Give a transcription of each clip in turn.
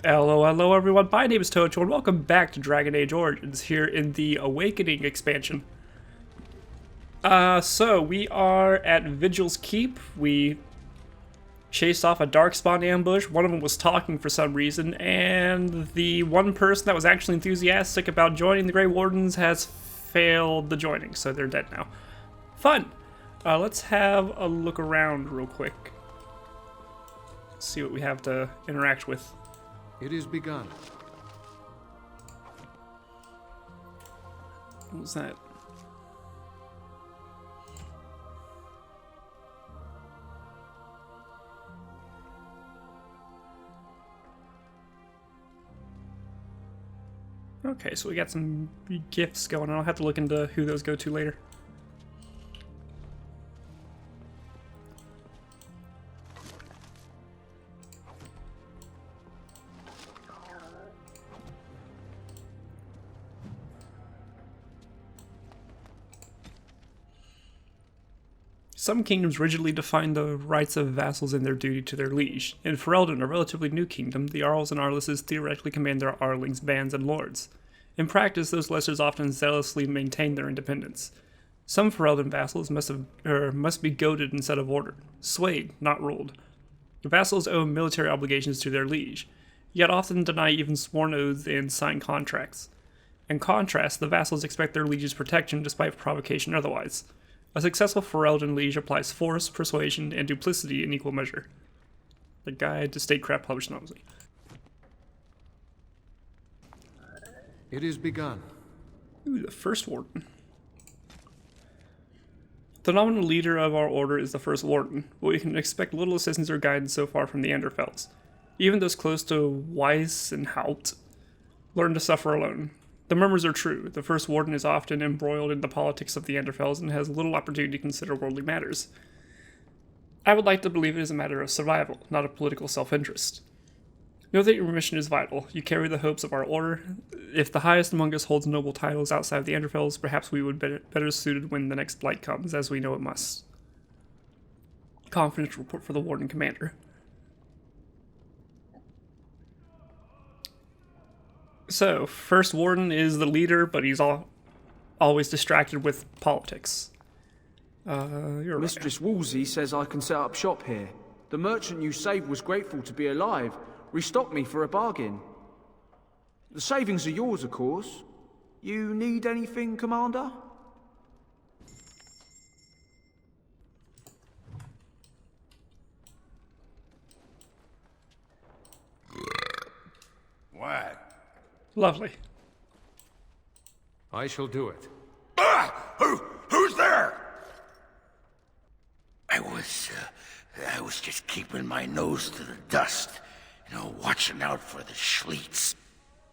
Hello everyone, my name is Tocho and welcome back to Dragon Age Origins here in the Awakening expansion. So we are at Vigil's Keep. We chased off a Darkspawn ambush. One of them was talking for some reason, and the one person that was actually enthusiastic about joining the Grey Wardens has failed the joining, so they're dead now. Fun! Let's have a look around real quick. See what we have to interact with. It is begun. What was that? Okay, so we got some gifts going on. I'll have to look into who those go to later. Some kingdoms rigidly define the rights of vassals and their duty to their liege. In Ferelden, a relatively new kingdom, the Arls and Arlesses theoretically command their Arlings, bands, and lords. In practice, those lessers often zealously maintain their independence. Some Ferelden vassals must be goaded instead of ordered, swayed, not ruled. The vassals owe military obligations to their liege, yet often deny even sworn oaths and sign contracts. In contrast, the vassals expect their liege's protection despite provocation otherwise. A successful Ferelden liege applies force, persuasion, and duplicity in equal measure. The Guide to Statecraft published anonymously. It is begun. Ooh, the First Warden. The nominal leader of our order is the First Warden, but we can expect little assistance or guidance so far from the Anderfells. Even those close to Weiss and Haupt learn to suffer alone. The murmurs are true. The First Warden is often embroiled in the politics of the Anderfells and has little opportunity to consider worldly matters. I would like to believe it is a matter of survival, not of political self-interest. Know that your mission is vital. You carry the hopes of our order. If the highest among us holds noble titles outside of the Anderfells, perhaps we would be better suited when the next blight comes, as we know it must. Confidential report for the Warden Commander. So, First Warden is the leader, but he's always distracted with politics. You're Mistress Wolsey says I can set up shop here. The merchant you saved was grateful to be alive. Restocked me for a bargain. The savings are yours, of course. You need anything, Commander? What? Lovely. I shall do it. Ah! Who's there? I was just keeping my nose to the dust. Watching out for the Schliets.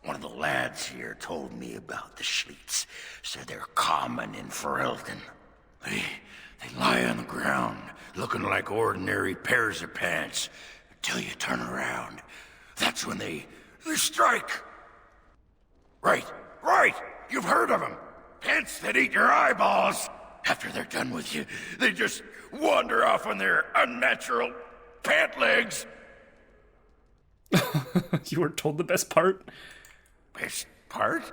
One of the lads here told me about the Schliets. Said they're common in Ferelden. They lie on the ground, looking like ordinary pairs of pants, until you turn around. That's when they strike. Right. You've heard of them. Pants that eat your eyeballs. After they're done with you, they just wander off on their unnatural pant legs. You were told the best part? Best part?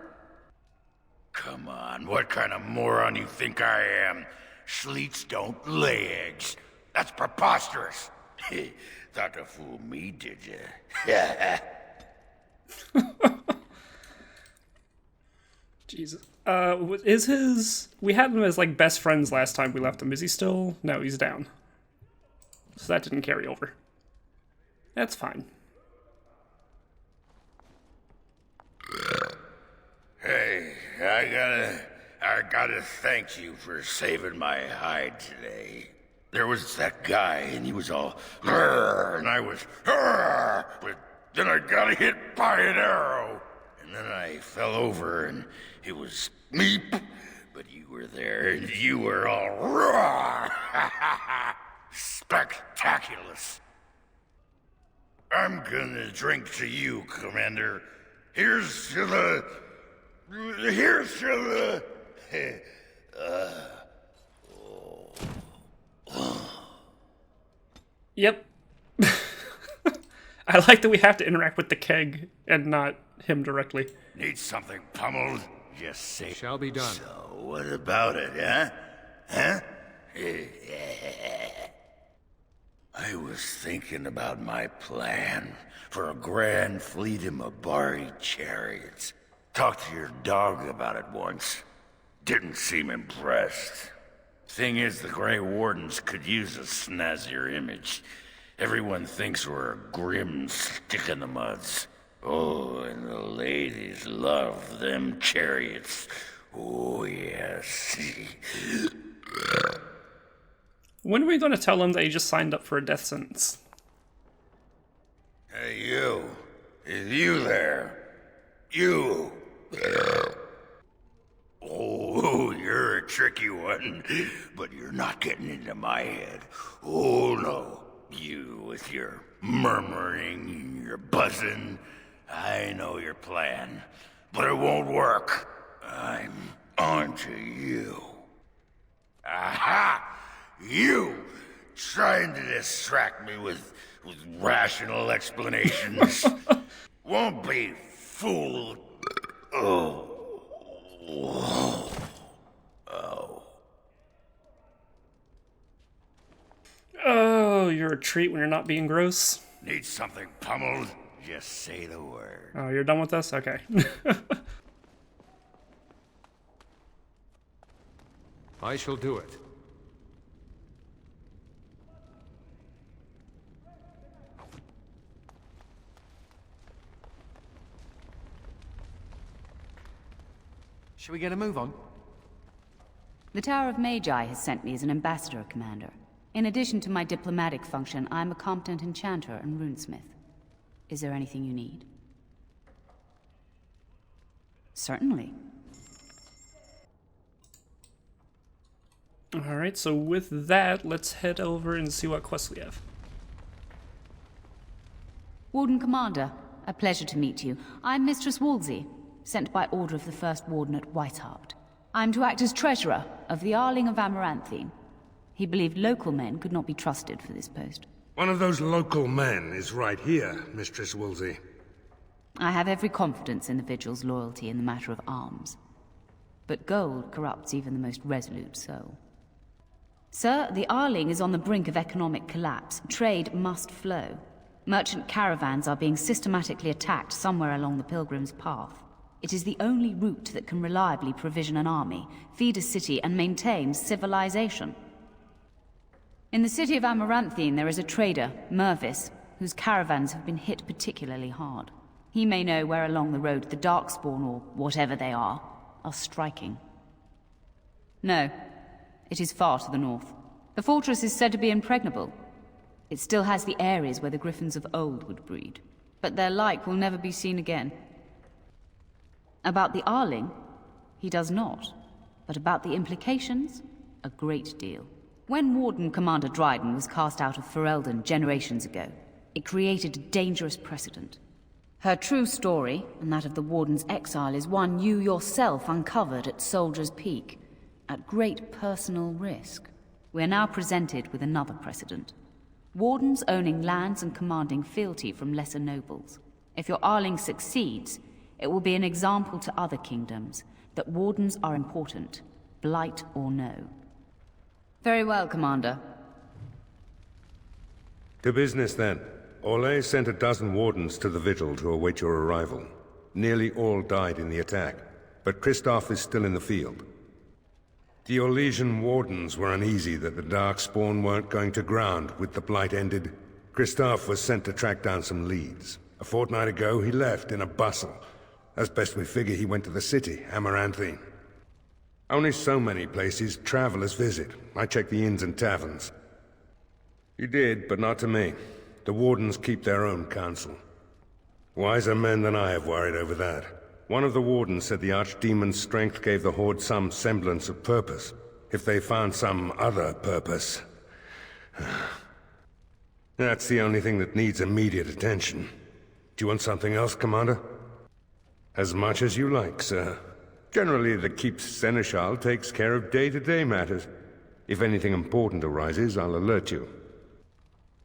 Come on, what kind of moron you think I am? Schliets don't lay eggs. That's preposterous. Thought to fool me, did you? Jesus. We had him as, best friends last time we left him. Is he still? No, he's down. So that didn't carry over. That's fine. Hey, I gotta thank you for saving my hide today. There was that guy, and he was all, "Grr," and I was, "Grr," but then I got hit by an arrow, and then I fell over, and it was meep, but you were there, and you were all, "Roar." Spectaculous. I'm gonna drink to you, Commander. Here's to the... Yep. I like that we have to interact with the keg and not him directly. Need something pummeled? Just say. Shall be done. So, what about it, huh? Huh? I was thinking about my plan for a grand fleet of Mabari chariots. Talked to your dog about it once. Didn't seem impressed. Thing is, the Grey Wardens could use a snazzier image. Everyone thinks we're a grim stick-in-the-muds. Oh, and the ladies love them chariots. Oh, yes. When are we going to tell him that he just signed up for a death sentence? Hey, you. Is you there? You. Oh, you're a tricky one, but you're not getting into my head. Oh, no. You with your murmuring and your buzzing. I know your plan, but it won't work. I'm onto you. Aha! You! Trying to distract me with rational explanations. Won't be fooled. Oh. Oh, you're a treat when you're not being gross. Need something pummeled? Just say the word. Oh, you're done with us? Okay. I shall do it. Shall we get a move on? The Tower of Magi has sent me as an ambassador, Commander. In addition to my diplomatic function, I'm a competent enchanter and runesmith. Is there anything you need? Certainly. Alright, so with that, let's head over and see what quests we have. Warden Commander, a pleasure to meet you. I'm Mistress Wolsey, sent by order of the First Warden at Whitehart. I'm to act as treasurer of the Arling of Amaranthine. He believed local men could not be trusted for this post. One of those local men is right here, Mistress Wolsey. I have every confidence in the Vigil's loyalty in the matter of arms. But gold corrupts even the most resolute soul. Sir, the Arling is on the brink of economic collapse. Trade must flow. Merchant caravans are being systematically attacked somewhere along the Pilgrim's Path. It is the only route that can reliably provision an army, feed a city, and maintain civilization. In the city of Amaranthine, there is a trader, Mervis, whose caravans have been hit particularly hard. He may know where along the road the Darkspawn, or whatever they are striking. No, it is far to the north. The fortress is said to be impregnable. It still has the areas where the griffins of old would breed, but their like will never be seen again. About the Arling, he does not, but about the implications, a great deal. When Warden Commander Dryden was cast out of Ferelden generations ago, it created a dangerous precedent. Her true story, and that of the Warden's exile, is one you yourself uncovered at Soldier's Peak, at great personal risk. We are now presented with another precedent. Wardens owning lands and commanding fealty from lesser nobles. If your Arling succeeds, it will be an example to other kingdoms that Wardens are important, blight or no. Very well, Commander. To business, then. Orlais sent a dozen wardens to the Vigil to await your arrival. Nearly all died in the attack, but Kristoff is still in the field. The Orlesian wardens were uneasy that the Darkspawn weren't going to ground with the Blight ended. Kristoff was sent to track down some leads. A fortnight ago, he left in a bustle. As best we figure, he went to the city, Amaranthine. Only so many places travelers visit. I checked the inns and taverns. You did, but not to me. The wardens keep their own counsel. Wiser men than I have worried over that. One of the wardens said the Archdemon's strength gave the Horde some semblance of purpose. If they found some other purpose... That's the only thing that needs immediate attention. Do you want something else, Commander? As much as you like, sir. Generally, the Keep's Seneschal takes care of day-to-day matters. If anything important arises, I'll alert you.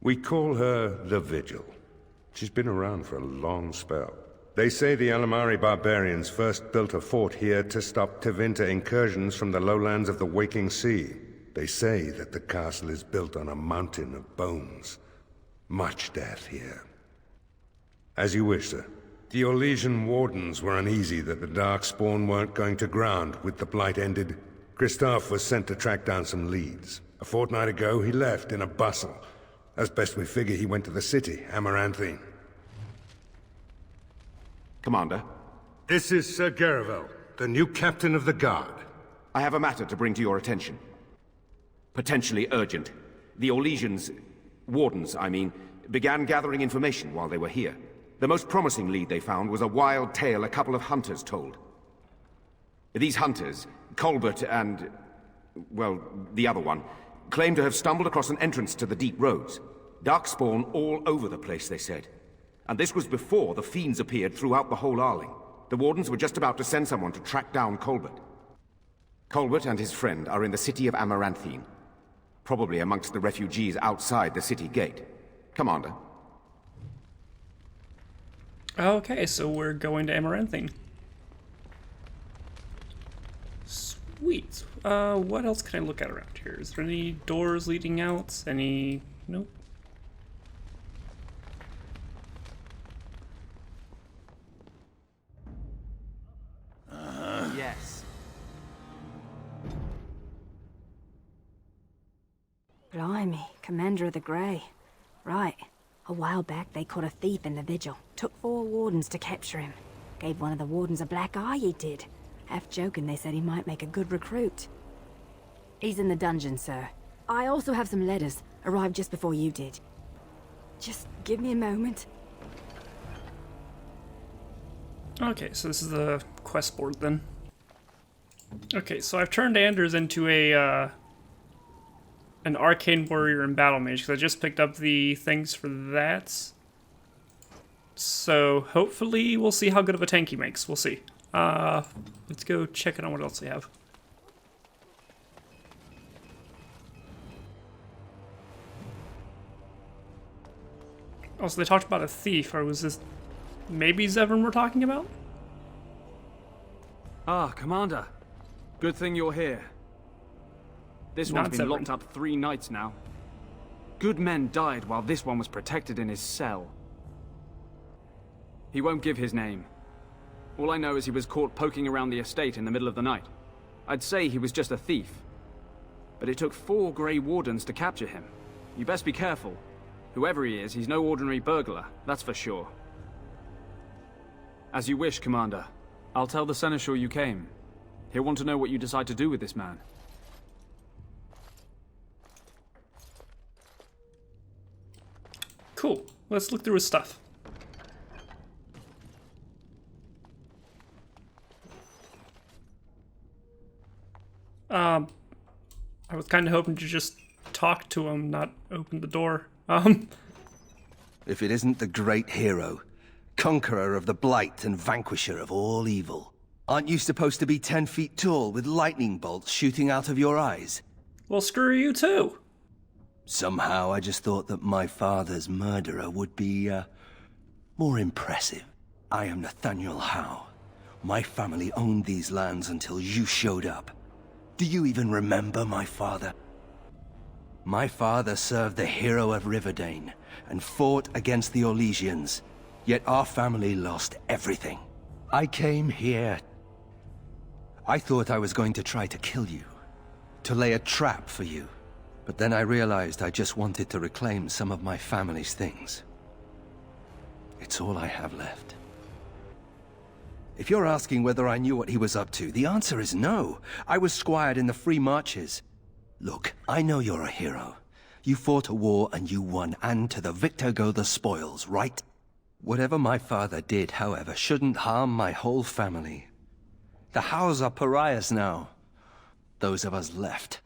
We call her the Vigil. She's been around for a long spell. They say the Alamari barbarians first built a fort here to stop Tevinter incursions from the lowlands of the Waking Sea. They say that the castle is built on a mountain of bones. Much death here. As you wish, sir. The Orlesian wardens were uneasy that the Darkspawn weren't going to ground with the Blight ended. Christoph was sent to track down some leads. A fortnight ago, he left in a bustle. As best we figure, he went to the city, Amaranthine. Commander, This is Sir Garavel, the new captain of the guard. I have a matter to bring to your attention. Potentially urgent. The Orlesians, wardens, I mean, began gathering information while they were here. The most promising lead they found was a wild tale a couple of hunters told. These hunters, Colbert and, well, the other one, claim to have stumbled across an entrance to the deep roads. Darkspawn all over the place, they said. And this was before the fiends appeared throughout the whole Arling. The wardens were just about to send someone to track down Colbert. Colbert and his friend are in the city of Amaranthine, probably amongst the refugees outside the city gate. Commander. Okay, so we're going to Amaranthine. Sweet. What else can I look at around here? Is there any doors leading out? Any... Nope. Yes. Blimey, Commander of the Grey. Right. A while back they caught a thief in the Vigil. Took 4 wardens to capture him. Gave one of the wardens a black eye, he did. Half joking, they said he might make a good recruit. He's in the dungeon, sir. I also have some letters. Arrived just before you did. Just give me a moment. Okay, so this is the quest board then. Okay, so I've turned Anders into a an arcane warrior and battle mage because I just picked up the things for that. So hopefully we'll see how good of a tank he makes. We'll see. Let's go check it on what else they have. Oh, so they talked about a thief, or was this maybe Zevran we're talking about? Ah, Commander. Good thing you're here. This one's been locked up 3 nights now. Good men died while this one was protected in his cell. He won't give his name. All I know is he was caught poking around the estate in the middle of the night. I'd say he was just a thief. But it took 4 Grey Wardens to capture him. You best be careful. Whoever he is, he's no ordinary burglar, that's for sure. As you wish, Commander. I'll tell the Seneschal you came. He'll want to know what you decide to do with this man. Cool. Let's look through his stuff. I was kind of hoping to just talk to him, not open the door. If it isn't the great hero, conqueror of the blight and vanquisher of all evil. Aren't you supposed to be 10 feet tall with lightning bolts shooting out of your eyes? Well, screw you too. Somehow I just thought that my father's murderer would be, more impressive. I am Nathaniel Howe. My family owned these lands until you showed up. Do you even remember my father? My father served the hero of Riverdane and fought against the Orlesians, yet our family lost everything. I came here. I thought I was going to try to kill you, to lay a trap for you. But then I realized I just wanted to reclaim some of my family's things. It's all I have left. If you're asking whether I knew what he was up to, the answer is no. I was squired in the Free Marches. Look, I know you're a hero. You fought a war and you won, and to the victor go the spoils, right? Whatever my father did, however, shouldn't harm my whole family. The Howes are pariahs now. Those of us left.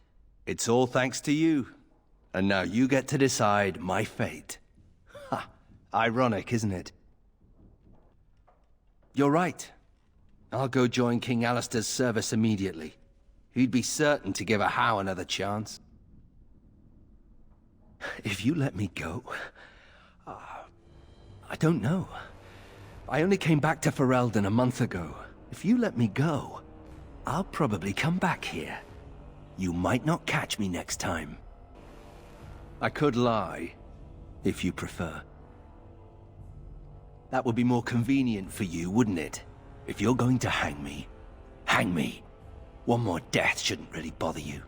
It's all thanks to you. And now you get to decide my fate. Ha! Ironic, isn't it? You're right. I'll go join King Alistair's service immediately. He'd be certain to give a Howe another chance. If you let me go, I don't know. I only came back to Ferelden a month ago. If you let me go, I'll probably come back here. You might not catch me next time. I could lie, if you prefer. That would be more convenient for you, wouldn't it? If you're going to hang me, hang me. One more death shouldn't really bother you.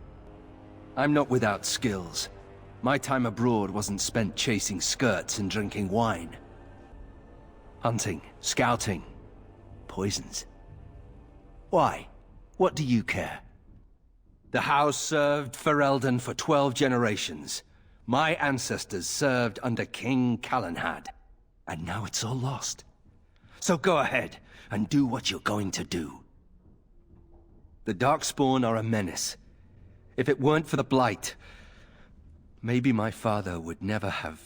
I'm not without skills. My time abroad wasn't spent chasing skirts and drinking wine. Hunting, scouting, poisons. Why? What do you care? The house served Ferelden for 12 generations. My ancestors served under King Calenhad. And now it's all lost. So go ahead and do what you're going to do. The Darkspawn are a menace. If it weren't for the Blight, maybe my father would never have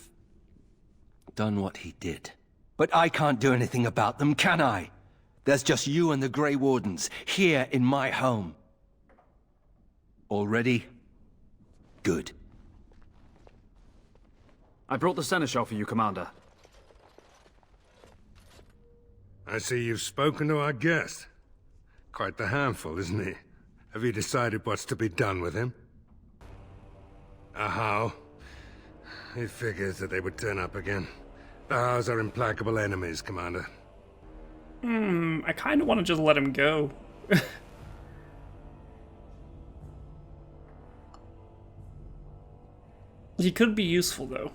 done what he did. But I can't do anything about them, can I? There's just you and the Grey Wardens here in my home. All ready? Good. I brought the seneschal for you, Commander. I see you've spoken to our guest. Quite the handful, isn't he? Have you decided what's to be done with him? How? He figures that they would turn up again. The Hows are implacable enemies, Commander. I kind of want to just let him go. He could be useful, though.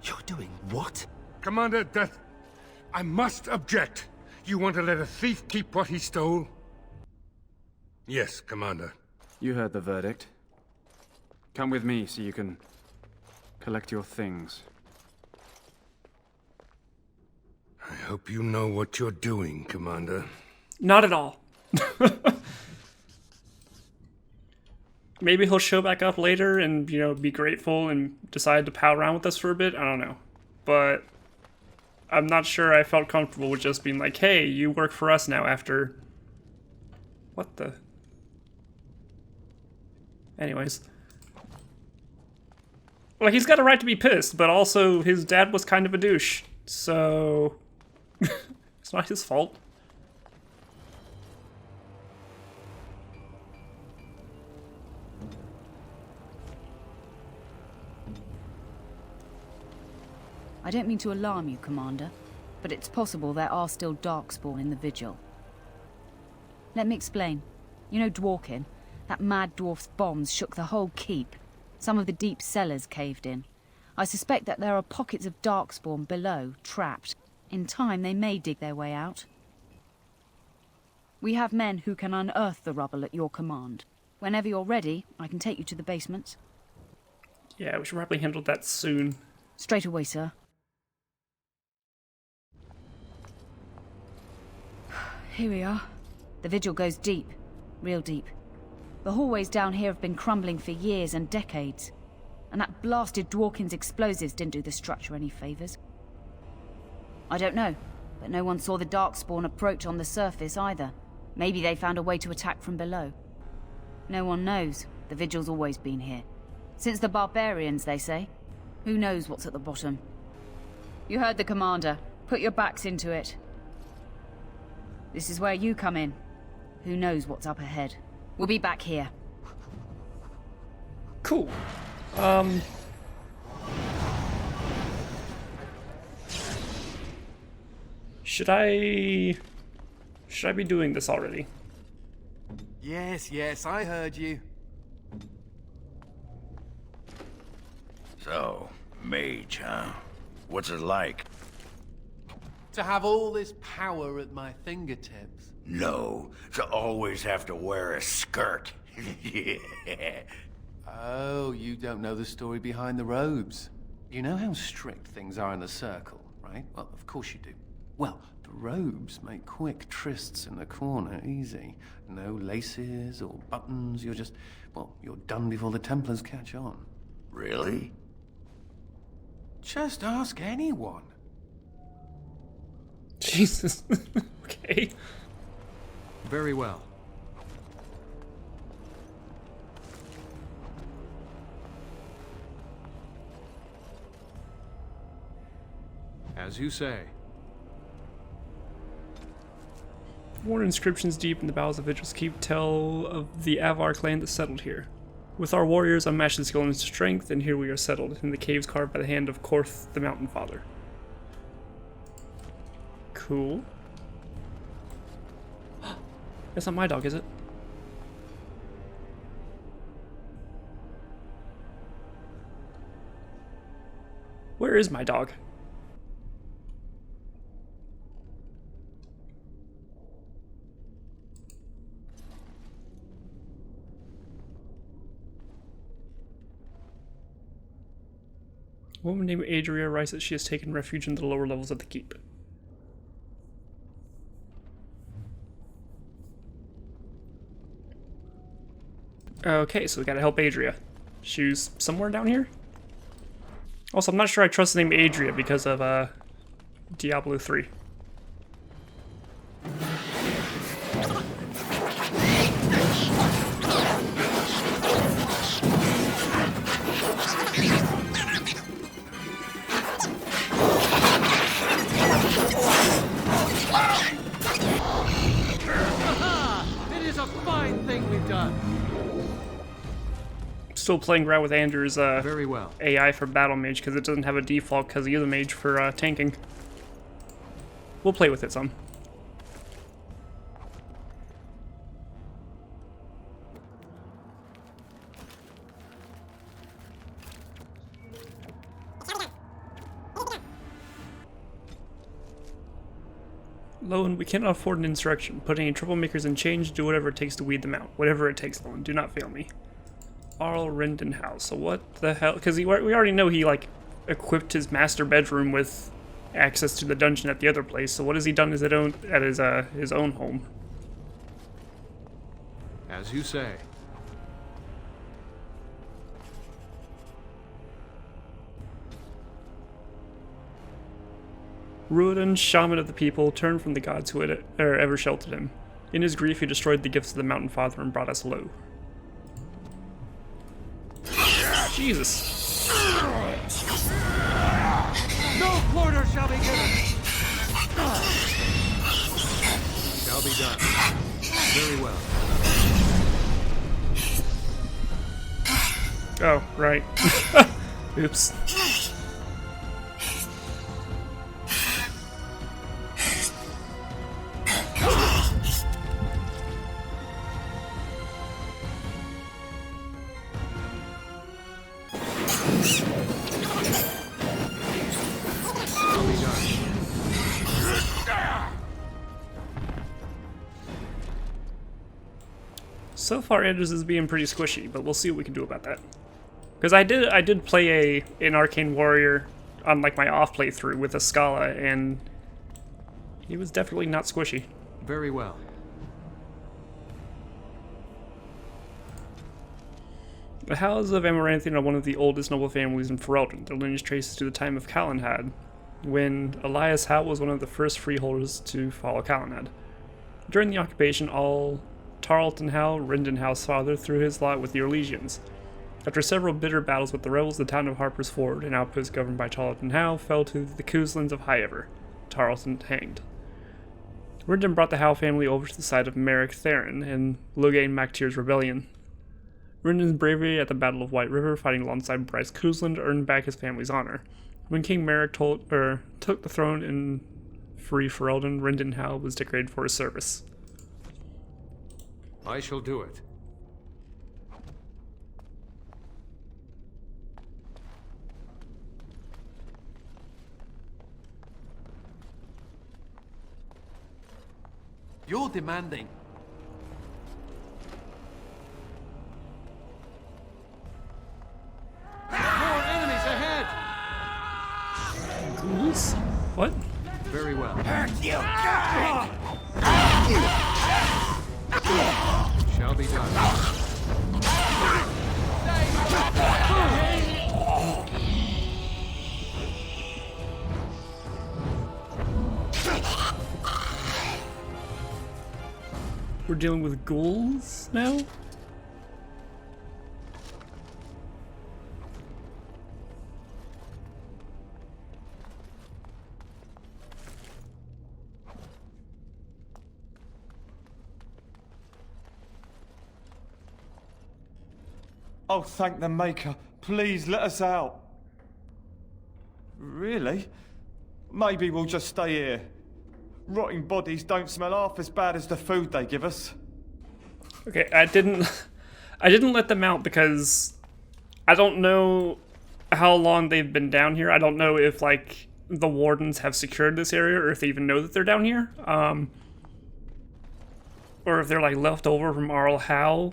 You're doing what? Commander, that... I must object. You want to let a thief keep what he stole? Yes, Commander. You heard the verdict. Come with me so you can collect your things. I hope you know what you're doing, Commander. Not at all. Maybe he'll show back up later and, you know, be grateful and decide to pal around with us for a bit. I don't know. But I'm not sure I felt comfortable with just being like, hey, you work for us now after... What the... Anyways. Like, he's got a right to be pissed, but also his dad was kind of a douche. So... it's not his fault. I don't mean to alarm you, Commander, but it's possible there are still Darkspawn in the Vigil. Let me explain. You know Dworkin? That mad dwarf's bombs shook the whole keep. Some of the deep cellars caved in. I suspect that there are pockets of Darkspawn below, trapped. In time, they may dig their way out. We have men who can unearth the rubble at your command. Whenever you're ready, I can take you to the basements. Yeah, we should probably handle that soon. Straight away, sir. Here we are. The Vigil goes deep. Real deep. The hallways down here have been crumbling for years and decades. And that blasted Dworkin's explosives didn't do the structure any favors. I don't know, but no one saw the Darkspawn approach on the surface either. Maybe they found a way to attack from below. No one knows. The Vigil's always been here. Since the barbarians, they say. Who knows what's at the bottom? You heard the commander. Put your backs into it. This is where you come in. Who knows what's up ahead? We'll be back here. Cool. Should I be doing this already? Yes, I heard you. So, mage, huh? What's it like? To have all this power at my fingertips. No, to always have to wear a skirt. Yeah. Oh, you don't know the story behind the robes. You know how strict things are in the Circle, right? Well, of course you do. Well, the robes make quick trysts in the corner easy. No laces or buttons, you're just... well, you're done before the Templars catch on. Really? Just ask anyone. Jesus. Okay. Very well. As you say. Worn inscriptions deep in the bowels of Vigil's keep tell of the Avar clan that settled here. With our warriors unmatched in skill and strength, and here we are settled, in the caves carved by the hand of Korth, the Mountain Father. Cool. That's not my dog, is it? Where is my dog? A woman named Adria writes that she has taken refuge in the lower levels of the keep. Okay, so we gotta help Adria. She's somewhere down here? Also, I'm not sure I trust the name Adria because of, Diablo 3. It is a fine thing we've done. Still playing around with Andrew's Very well. AI for Battle Mage because it doesn't have a default because he is a mage for tanking. We'll play with it some. Lowen, we cannot afford an insurrection. Put any troublemakers in chains, do whatever it takes to weed them out. Whatever it takes, Lowen. Do not fail me. Arl Rindenhouse. So what the hell? Because we already know he, like, equipped his master bedroom with access to the dungeon at the other place. So what has he done at his own home? As you say. Ruoden, shaman of the people, turned from the gods who had ever sheltered him. In his grief, he destroyed the gifts of the Mountain Father and brought us low. Jesus. No quarter shall be given. Shall be done. Very well. Oh, right. Oops. So far, Anders is being pretty squishy, but we'll see what we can do about that. Because I did play an Arcane Warrior on like my off playthrough with a Scala, and he was definitely not squishy. Very well. The Houses of Amaranthian are one of the oldest noble families in Ferelden. Their lineage traces to the time of Calenhad, when Elias Howe was one of the first freeholders to follow Calenhad. During the occupation, all Tarleton Howe, Rindenhouse's father, threw his lot with the Orlesians. After several bitter battles with the rebels, the town of Harper's Ford, an outpost governed by Tarleton Howe, fell to the Couslands of Highever. Tarleton hanged. Rinden brought the Howe family over to the side of Merrick Theron in Logain Mactyr's rebellion. Rinden's bravery at the Battle of White River, fighting alongside Bryce Cousland, earned back his family's honor. When King Merrick took the throne in Free Ferelden, Rinden Howe was decorated for his service. I shall do it. You're demanding. More enemies ahead! Ghouls? What? Very well. Shall be done. We're dealing with ghouls now? Oh, thank the Maker. Please let us out. Really? Maybe we'll just stay here. Rotting bodies don't smell half as bad as the food they give us. Okay, I didn't let them out because I don't know how long they've been down here. I don't know if, like, the wardens have secured this area or if they even know that they're down here. Or if they're, like, left over from Arl Howe.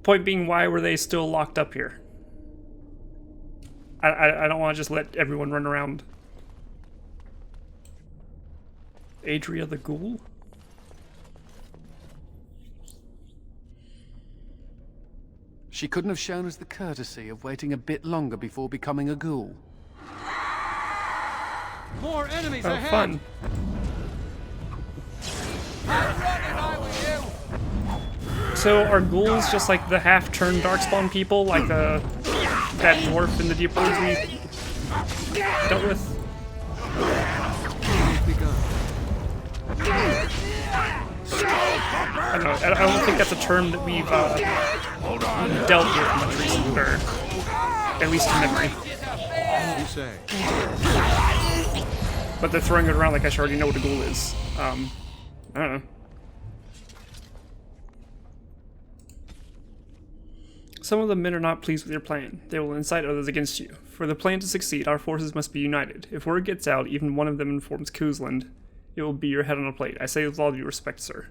Point being, why were they still locked up here? I don't want to just let everyone run around. Adria the Ghoul? She couldn't have shown us the courtesy of waiting a bit longer before becoming a ghoul. More enemies Oh, ahead! fun. So are ghouls just like the half-turned darkspawn people, like that dwarf in the Deep Roads we dealt with? I don't know. I don't think that's a term that we've dealt with much recently, or at least in memory. You say. But they're throwing it around like I should already know what a ghoul is. I don't know. Some of the men are not pleased with your plan. They will incite others against you. For the plan to succeed, our forces must be united. If word gets out, even one of them informs Kuzland, it will be your head on a plate. I say with all due respect, sir.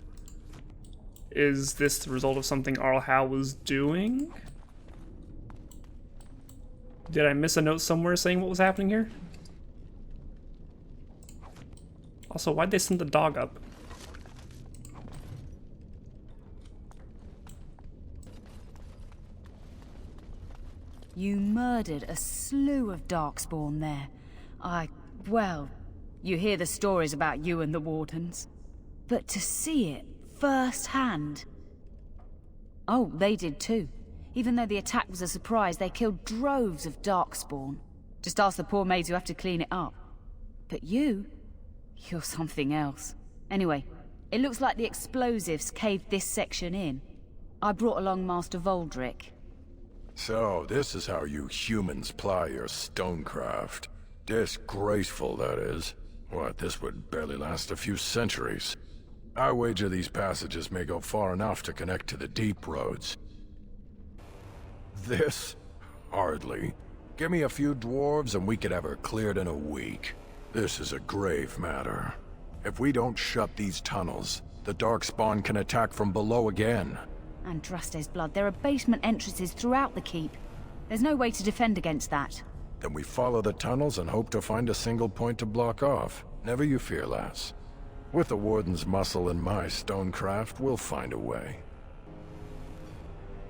Is this the result of something Arl Howe was doing? Did I miss a note somewhere saying what was happening here? Also, why'd they send the dog up? You murdered a slew of Darkspawn there. Well, you hear the stories about you and the Wardens. But to see it firsthand... Oh, they did too. Even though the attack was a surprise, they killed droves of Darkspawn. Just ask the poor maids who have to clean it up. But you're something else. Anyway, it looks like the explosives caved this section in. I brought along Master Voldrick. So, this is how you humans ply your stonecraft. Disgraceful, that is. What, this would barely last a few centuries. I wager these passages may go far enough to connect to the deep roads. This? Hardly. Give me a few dwarves and we could have her cleared in a week. This is a grave matter. If we don't shut these tunnels, the Darkspawn can attack from below again. Andraste's blood. There are basement entrances throughout the keep. There's no way to defend against that. Then we follow the tunnels and hope to find a single point to block off. Never you fear, lass. With the Warden's muscle and my stonecraft, we'll find a way.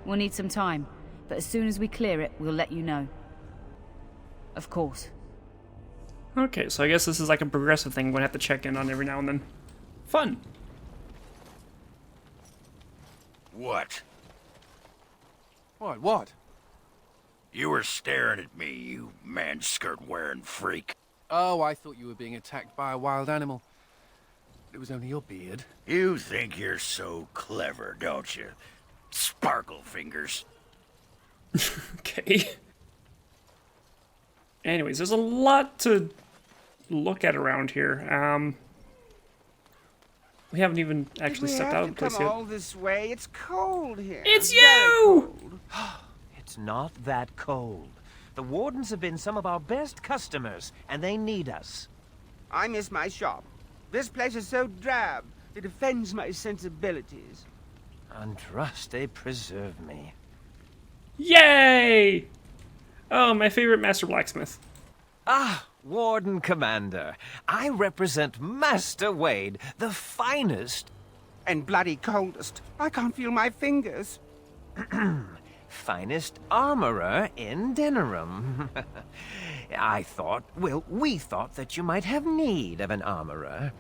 We'll need some time, but as soon as we clear it, we'll let you know. Of course. Okay, so I guess this is like a progressive thing we're gonna have to check in on every now and then. Fun! What? What? You were staring at me, you man-skirt-wearing freak. Oh, I thought you were being attacked by a wild animal. It was only your beard. You think you're so clever, don't you? Sparkle fingers. Okay. Anyways, there's a lot to look at around here. We haven't even actually stepped out of the place yet. All this way. It's cold here. It's you! It's not that cold. The Wardens have been some of our best customers, and they need us. I miss my shop. This place is so drab. It offends my sensibilities. Andraste preserve me. Yay! Oh, my favorite master blacksmith. Ah, Warden Commander. I represent Master Wade, the finest... And bloody coldest. I can't feel my fingers. finest armorer in Denerim. We thought that you might have need of an armorer.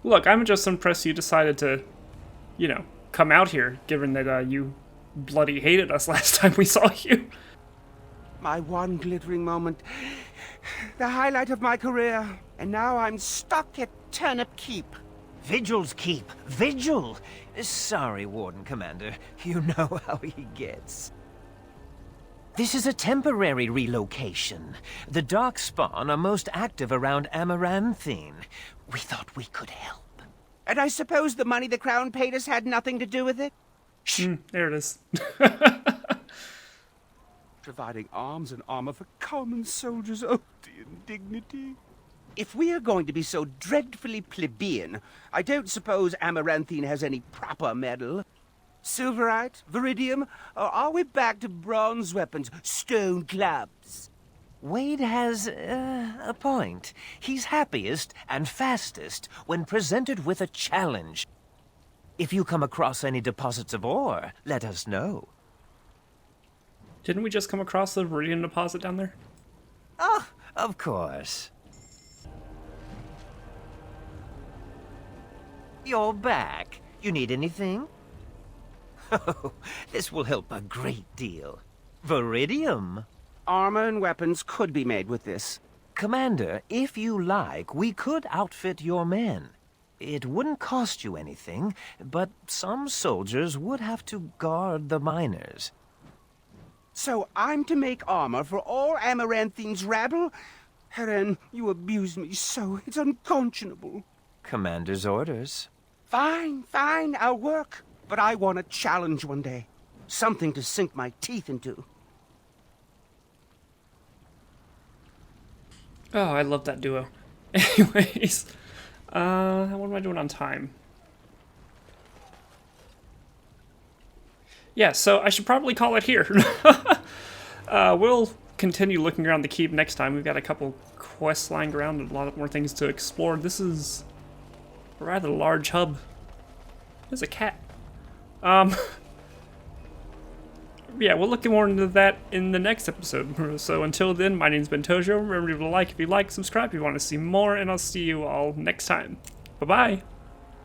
Look, I'm just impressed you decided to, you know, come out here, given that you bloody hated us last time we saw you. My one glittering moment. The highlight of my career. And now I'm stuck at Turnip Keep. Vigil's Keep. Vigil! Sorry, Warden Commander. You know how he gets. This is a temporary relocation. The Darkspawn are most active around Amaranthine. We thought we could help. And I suppose the money the Crown paid us had nothing to do with it? Shh. There it is. Providing arms and armor for common soldiers. Oh, the indignity. If we are going to be so dreadfully plebeian, I don't suppose Amaranthine has any proper metal. Silverite? Viridium? Or are we back to bronze weapons, stone clubs? Wade has a point. He's happiest and fastest when presented with a challenge. If you come across any deposits of ore, let us know. Didn't we just come across the Viridian deposit down there? Oh, of course. You're back. You need anything? Oh, this will help a great deal. Viridium. Armor and weapons could be made with this. Commander, if you like, we could outfit your men. It wouldn't cost you anything, but some soldiers would have to guard the miners. So I'm to make armor for all Amaranthine's rabble? Heren, you abuse me so. It's unconscionable. Commander's orders. Fine, I'll work. But I want a challenge one day. Something to sink my teeth into. Oh, I love that duo. Anyways, what am I doing on time? Yeah, so I should probably call it here. We'll continue looking around the keep next time. We've got a couple quests lying around and a lot more things to explore. This is a rather large hub. There's a cat. Yeah, we'll look more into that in the next episode. So until then, my name's been Tojo. Remember to like if you like, subscribe if you want to see more, and I'll see you all next time. Bye-bye.